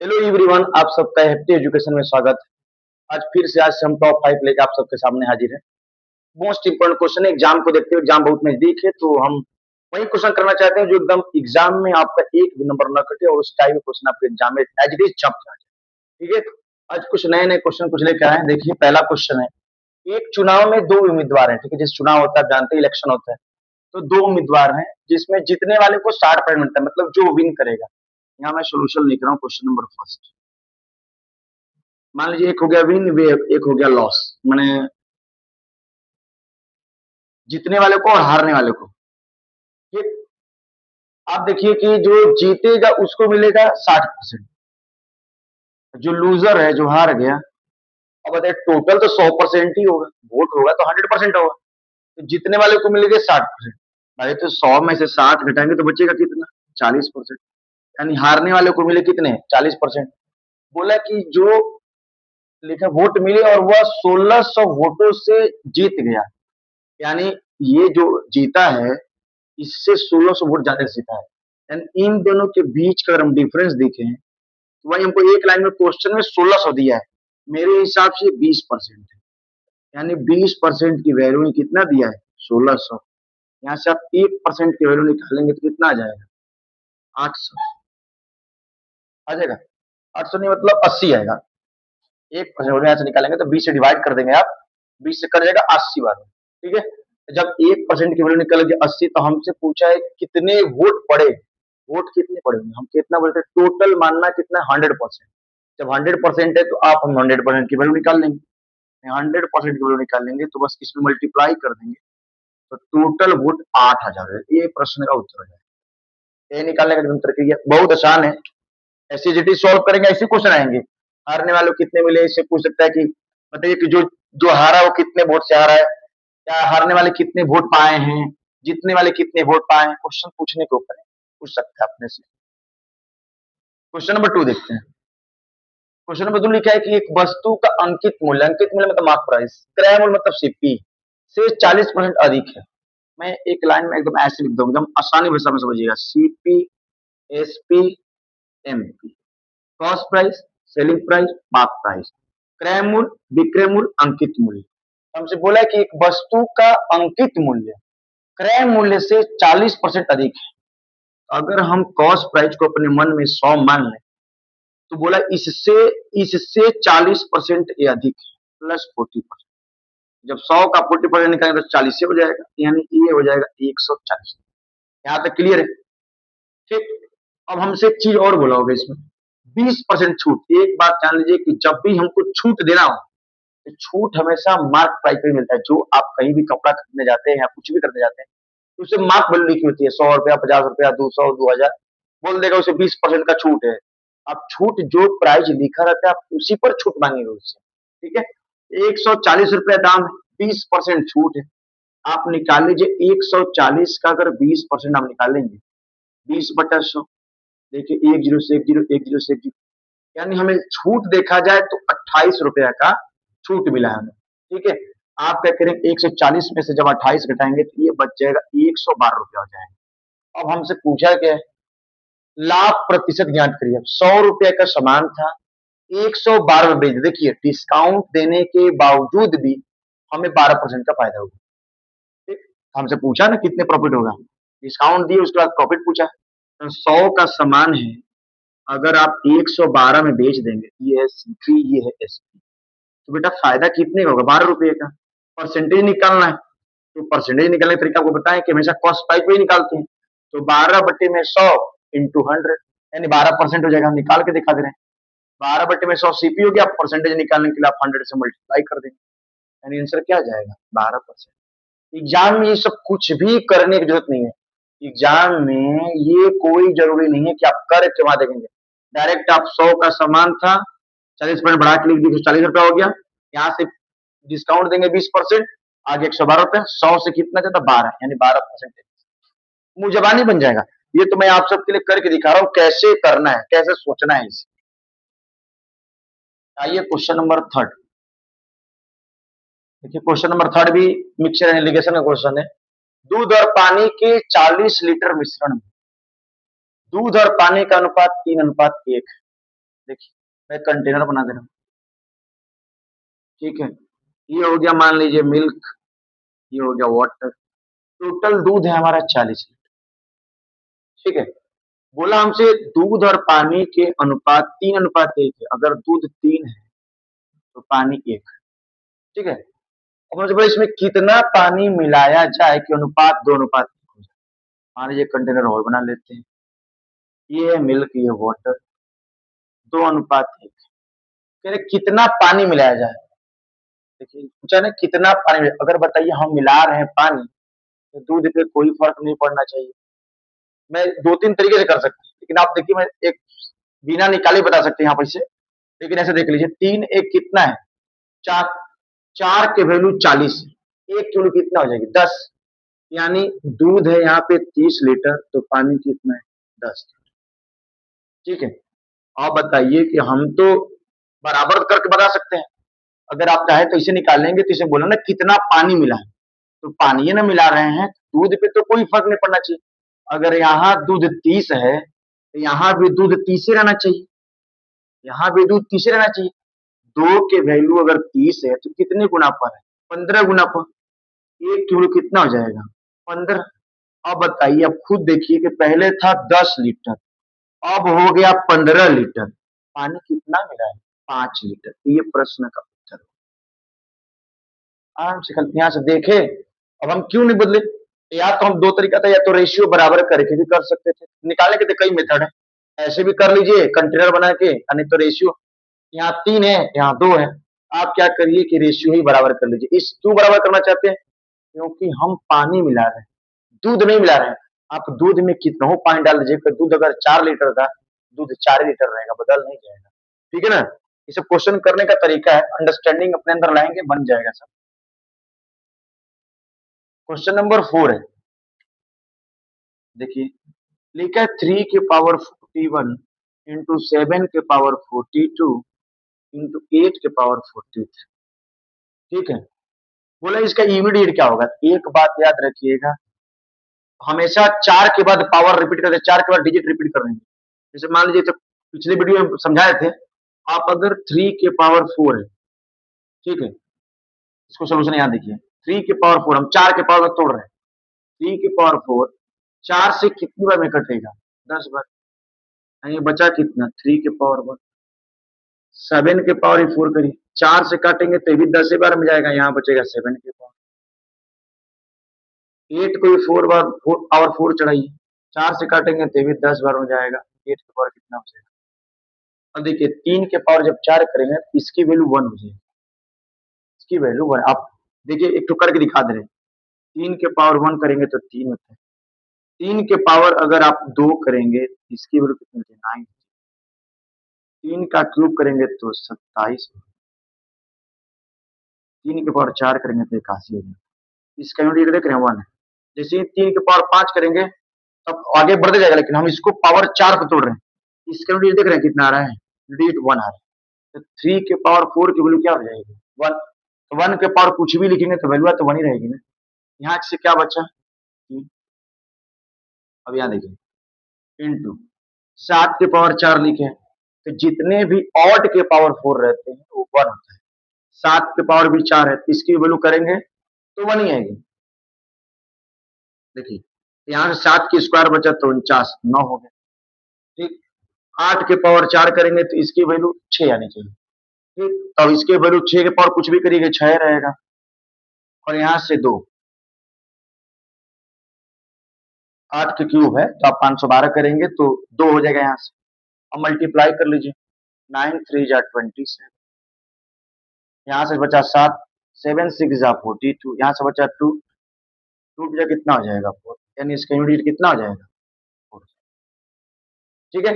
Hello everyone, आप सबका happy education में स्वागत है। आज हम टॉप 5 लेके आप सबके सामने हाजिर हैं। मोस्ट इंपोर्टेंट क्वेश्चन है, एग्जाम को देखते हुए एग्जाम बहुत नजदीक है, तो हम वही क्वेश्चन करना चाहते हैं जो एकदम एग्जाम में आपका एक भी नंबर ना कटे और उस टाइप का क्वेश्चन आपके एग्जाम में एज इट इज छप जाए। ठीक है, तो आज कुछ नए नए क्वेश्चन कुछ लेकर आए हैं। देखिए, पहला क्वेश्चन है, एक चुनाव में दो उम्मीदवार हैं। ठीक है, जिस चुनाव होता है आप जानते हैं, इलेक्शन होता है, तो दो उम्मीदवार हैं जिसमें जीतने वाले को 60% मिलता है, मतलब जो विन करेगा। यहाँ मैं सोल्यूशन लिख रहा हूँ क्वेश्चन नंबर फर्स्ट। मान लीजिए एक हो गया विन, वे एक हो गया लॉस, मैंने जीतने वाले को और हारने वाले को। ये आप देखिए कि जो जीतेगा उसको मिलेगा 60%, जो लूजर है जो हार गया, अब बताइए टोटल तो 100% ही होगा, वोट होगा तो 100% होगा, तो जीतने वाले को मिलेगा 60%। भाई तो 100 में से 60 घटाएंगे तो बचेगा कितना? 40%। यानी हारने वाले को मिले कितने? 40%। बोला कि जो लिखा वोट मिले और वह 1600 वोटों से जीत गया, यानी ये जो जीता है इससे 1600 वोट ज्यादा जीता है। यानी इन दोनों के बीच का अगर हम डिफरेंस देखें तो वही हमको एक लाइन में क्वेश्चन में 1600 दिया है, मेरे हिसाब से 20% है। यानी 20% की वैल्यू ने कितना दिया है? 1600। यहाँ से आप 1% की वैल्यू निकालेंगे तो कितना आ जाएगा? 800 आ जाएगा। 800 नहीं, मतलब 80 आएगा। 1% यहाँ से निकालेंगे तो 20 से डिवाइड कर देंगे आप, 20 से कट जाएगा 80 बार। ठीक है, जब 1% की वैल्यू निकल गई 80, तो हमसे पूछा है कितने वोट पड़े। वोट कितने पड़े, हम कितना बोलते हैं? टोटल मानना कितना? 100%। जब 100% है तो आप हम 100% की वैल्यू निकाल लेंगे। 100% की वैल्यू निकाल लेंगे तो बस इसमें मल्टीप्लाई कर देंगे, तो टोटल वोट 8000 है। ये प्रश्न का उत्तर है। ये निकालने का एकदम प्रक्रिया बहुत आसान है। ऐसे जीटी सॉल्व करेंगे, ऐसे क्वेश्चन आएंगे। हारने वालों को कितने मिले, इससे पूछ सकता है कि बताइए कि जो जो हारा वो कितने वोट से हारा है, या हारने वाले कितने वोट पाए हैं, जीतने वाले कितने वोट पाए हैं। क्वेश्चन पूछने के ऊपर है, पूछ सकता है अपने से। क्वेश्चन नंबर 2 देखते हैं। क्वेश्चन नंबर 2 लिखा है कि एक वस्तु का अंकित मूल्य मतलब मार्क प्राइस, क्रय मूल्य मतलब सीपी से 40% अधिक है। मैं एक लाइन में एकदम ऐसे लिख दूंगा, एकदम आसानी भाषा में समझिएगा। CP, SP, MP, cost price, selling price, mark price, क्रय मूल्य, विक्रय मूल्य, अंकित मूल्य। हमसे बोला है कि एक वस्तु का अंकित मूल्य क्रय मूल्य से 40% अधिक है। अगर हम कॉस्ट प्राइस को अपने मन में 100 मान लें, तो बोला इससे इससे 40% ये अधिक है, प्लस 40%। जब 100 का 40% निकालेंगे तो 40 से हो जाएगा, यानी ये हो जाएगा 140। यहाँ तक क्लियर है? ठीक। अब हमसे एक चीज और बोला होगा इसमें, 20% छूट। एक बात जान लीजिए कि जब भी हमको छूट देना हो, तो छूट हमेशा मार्क प्राइस पे मिलता है। जो आप कहीं भी कपड़ा खरीदने जाते हैं या कुछ भी करने जाते हैं, तो उसे मार्क वैल्यू लिखी होती है, 100 रुपया, 50 रुपया, 200, 2000, बोल देगा उसे 20% का छूट है। आप छूट जो प्राइस लिखा रहता है आप उसी पर छूट मांगेंगे उससे। ठीक है, 140 रुपया दाम है, 20% छूट है। आप निकाल लीजिए 140 का अगर 20% आप निकालेंगे, 20/100, देखिए 10 से 10, 10 से 10, यानी हमें छूट देखा जाए तो 28 रुपया का छूट मिला है हमें। ठीक है, आप क्या करेंगे, 140 में से जब 28 घटाएंगे तो ये बच जाएगा 112 रुपया हो जाएगा। अब हमसे पूछा क्या है, लाभ प्रतिशत ज्ञात करिए। 100 रुपए का सामान था, 112 में बेच। देखिए डिस्काउंट देने के बावजूद भी हमें 12% का फायदा होगा। ठीक, हमसे पूछा ना कितने प्रॉफिट होगा, डिस्काउंट दिए उसके बाद प्रॉफिट पूछा। तो 100 का सामान है, अगर आप 112 में बेच देंगे, ये है सीपी, ये है एसपी, तो बेटा फायदा कितने का होगा? 12 रुपए का। परसेंटेज निकालना है, तो परसेंटेज निकालने का तरीका आपको बताएं कि हमेशा कॉस्ट प्राइस पे ही निकालते हैं। तो 12/100 इंटू 100, यानी 12% हो जाएगा। हम निकाल के दिखा दे रहे हैं, 12/100 सीपी हो गया। परसेंटेज निकालने के लिए आप 100 से मल्टीप्लाई कर देंगे, यानी आंसर क्या आ जाएगा? 12%। एग्जाम में ये सब कुछ भी करने की जरूरत नहीं है। एग्जाम में ये कोई जरूरी नहीं है कि आप करके वहां देखेंगे। डायरेक्ट आप 100 का सामान था, 40% बढ़ा के लिख दी तो 40 रुपया हो गया। यहाँ से डिस्काउंट देंगे 20%, आगे 112 रुपए, 100 से कितना जाता? 12, यानी 12%। मुंह जबानी बन जाएगा। ये तो मैं आप सबके लिए करके दिखा रहा हूँ कैसे करना है, कैसे सोचना है इसे। आइए क्वेश्चन नंबर 3। देखिए क्वेश्चन नंबर 3 भी मिक्सचर एंड एलिगेशन का क्वेश्चन है। दूध और पानी के 40 लीटर मिश्रण में दूध और पानी का अनुपात 3:1 है। देखिए मैं कंटेनर बना दे रहा हूँ, ठीक है। ये हो गया मान लीजिए मिल्क, ये हो गया वाटर, टोटल दूध है हमारा 40 लीटर, ठीक है। बोला हमसे दूध और पानी के अनुपात 3:1 है। अगर दूध 3 है तो पानी 1 है, ठीक है। अब मुझे बोला इसमें कितना पानी मिलाया जाए कि अनुपात 2:1 हो जाए। मान लीजिए कंटेनर और बना लेते हैं, ये है मिल्क, ये वाटर, 2:1। कह रहे कितना पानी मिलाया जाए। देखिए पूछा ना कितना पानी, अगर बताइए हम मिला रहे हैं पानी तो दूध पे कोई फर्क नहीं पड़ना चाहिए। मैं 2-3 तरीके से कर सकता हूँ, लेकिन आप देखिए मैं एक बिना निकाले बता सकते हैं यहाँ पर से। लेकिन ऐसे देख लीजिए 3 1 कितना है, 4, 4 के वैल्यू 40, 1 किलो कितना हो जाएगी 10, यानी दूध है यहाँ पे 30 लीटर तो पानी कितना है 10, ठीक है। आप बताइए कि हम तो बराबर करके बता सकते हैं, अगर आप चाहे तो इसे निकाल लेंगे तो इसे बोला ना कितना पानी मिला है, तो पानी ना मिला रहे हैं, दूध पे तो कोई फर्क नहीं पड़ना चाहिए। अगर यहाँ दूध 30 है तो यहाँ भी दूध 30 ही रहना चाहिए, यहाँ भी दूध 30 ही रहना चाहिए। 2 के वैल्यू अगर 30 है तो कितने गुना पर है, 15 गुना पर। 1 किलो कितना हो जाएगा 15। अब बताइए, अब खुद देखिए कि पहले था 10 लीटर, अब हो गया 15 लीटर, पानी कितना मिला है 5 लीटर। ये प्रश्न का उत्तर आराम से कल यहाँ से देखे। अब हम क्यों नहीं बदले, या तो हम दो तरीका था, या तो रेशियो बराबर करके भी कर सकते थे, निकालने के तो कई मेथड है, ऐसे भी कर लीजिए कंटेनर बना के, नहीं तो रेशियो, यहाँ 3 है यहाँ 2 है, आप क्या करिए कि रेशियो ही बराबर कर लीजिए। इस क्यों बराबर करना चाहते हैं, क्योंकि हम पानी मिला रहे हैं, दूध नहीं मिला रहे हैं। आप दूध में कितना हो पानी डाल दीजिए, दूध अगर 4 लीटर का, दूध 4 लीटर रहेगा, बदल नहीं जाएगा, ठीक है ना। इसे क्वेश्चन करने का तरीका है, अंडरस्टैंडिंग अपने अंदर लाएंगे बन जाएगा सब। क्वेश्चन नंबर 4 है, देखिए लिखा है 3 के पावर 41 इंटू 7 के पावर 42 इंटू 8 के पावर 43, ठीक है। बोला इसका इमीडिएट क्या होगा। एक बात याद रखिएगा, हमेशा 4 के बाद पावर रिपीट करते, 4 के बाद डिजिट रिपीट कर रहे हैं। जैसे मान लीजिए, तो पिछले वीडियो में समझाए थे, आप अगर 3 के पावर 4 है, ठीक है, इसको सोल्यूशन यहाँ देखिए, 3 के पावर 4 हम 4 के पावर में तोड़ रहे हैं, 3 के पावर 4 4 से कितनी बार में कटेगा 10 बार, ये बचा कितना 3 के पावर 1, 7 के पावर 4 करिए, 4 से काटेंगे तो भी 10 बार में जाएगा, यहाँ बचेगा 7 के पावर, 8 को भी 4 बार पावर 4 चढ़ाइए, 4 से काटेंगे तो भी 10 बार में जाएगा, 8 के पावर कितना बचेगा। अब देखिए 3 के पावर जब 4 करेंगे तो इसकी वैल्यू 1 हो जाएगी, इसकी वैल्यू 1, आप देखिए एक तो करके दिखा दे रहे हैं। 3 के पावर 1 करेंगे तो 3 होता है, 3 के पावर अगर आप 2 करेंगे इसकी वैल्यू कितनी होती है 9, 3 का क्यूब करेंगे तो 27, 3 के पावर 4 करेंगे तो 81 हो जाएगा, इसका यूनिट देख रहे हैं 1 है। जैसे ही 3 के पावर 5 करेंगे तब आगे बढ़ते जाएगा, लेकिन हम इसको पावर 4 को तोड़ रहे हैं, इसका यूनिट देख रहे हैं कितना आ रहा है, यूनिट 1 आ रहा है। तो 3 के पावर 4 की वैल्यू क्या हो जाएगी 1, तो 1 के पावर कुछ भी लिखेंगे तो वैल्यू तो 1 ही रहेगी ना। यहाँ से क्या बचा, अब यहाँ देखिए इंटू 7 के पावर 4 लिखे, तो जितने भी ऑड के पावर 4 रहते हैं वो 1 होता है, 7 के पावर भी 4 है, इसकी वैल्यू करेंगे तो 1 ही आएगी। देखिए यहाँ से 7 की स्क्वायर बचा तो 49, 9 हो गया, ठीक। 8 के पावर 4 करेंगे तो इसकी वैल्यू 6 आनी चाहिए, ठीक। तो इसके वैल्यू 6 के पावर कुछ भी करिएगा 6 रहेगा, और यहाँ से 2, 8 के क्यूब है तो आप 512 करेंगे तो 2 हो जाएगा यहाँ से, अब मल्टीप्लाई कर लीजिए, 9 3 जा 27, यहाँ से बचा 7, 7 6 जा 42, यहाँ से बचा 2, 2 की जगह कितना हो जाएगा 4, यानी इसका यूनिट कितना हो जाएगा 4, ठीक है।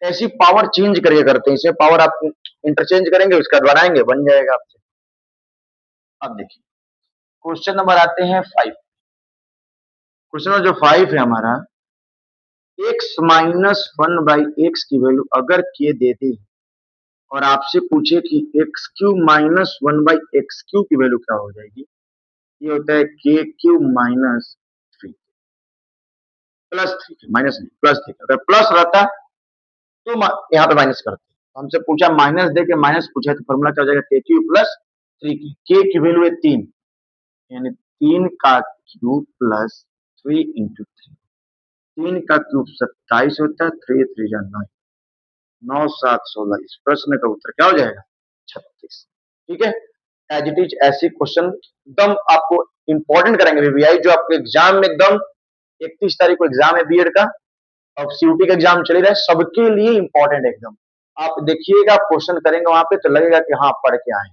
ऐसी पावर चेंज करिए करते हैं, इसे पावर आप इंटरचेंज करेंगे उसका बनाएंगे बन जाएगा आपसे। अब देखिए क्वेश्चन नंबर आते हैं 5, क्वेश्चन नंबर जो 5 है हमारा, x माइनस 1/x की वैल्यू अगर k दे दे और आपसे पूछे कि x cube minus 1/x cube की वैल्यू क्या हो जाएगी, ये होता है k cube minus 3 plus 3, minus नहीं प्लस 3, अगर प्लस रहता तो यहाँ पे माइनस करते, हमसे पूछा माइनस दे के माइनस पूछा है, तो फॉर्मूला क्या हो जाएगा, के क्यूब प्लस 3 के की वैल्यू है 3, यानी 3 का क्यूब प्लस 3 इंटू 3। 3 का क्यूब 27 होता है, 3 3 जा 9, 9 7 16। इस प्रश्न का उत्तर क्या हो जाएगा, 36। ठीक है, एज इट इज ऐसी क्वेश्चन एकदम आपको इंपॉर्टेंट करेंगे वीवीआई, जो आपके एग्जाम में एकदम 31 तारीख को एग्जाम है बीएड का, अब सीयूटी का एग्जाम चल रहा है, सबके लिए इंपॉर्टेंट एकदम। आप देखिएगा, क्वेश्चन करेंगे वहां पे तो लगेगा कि हाँ पढ़ के आए।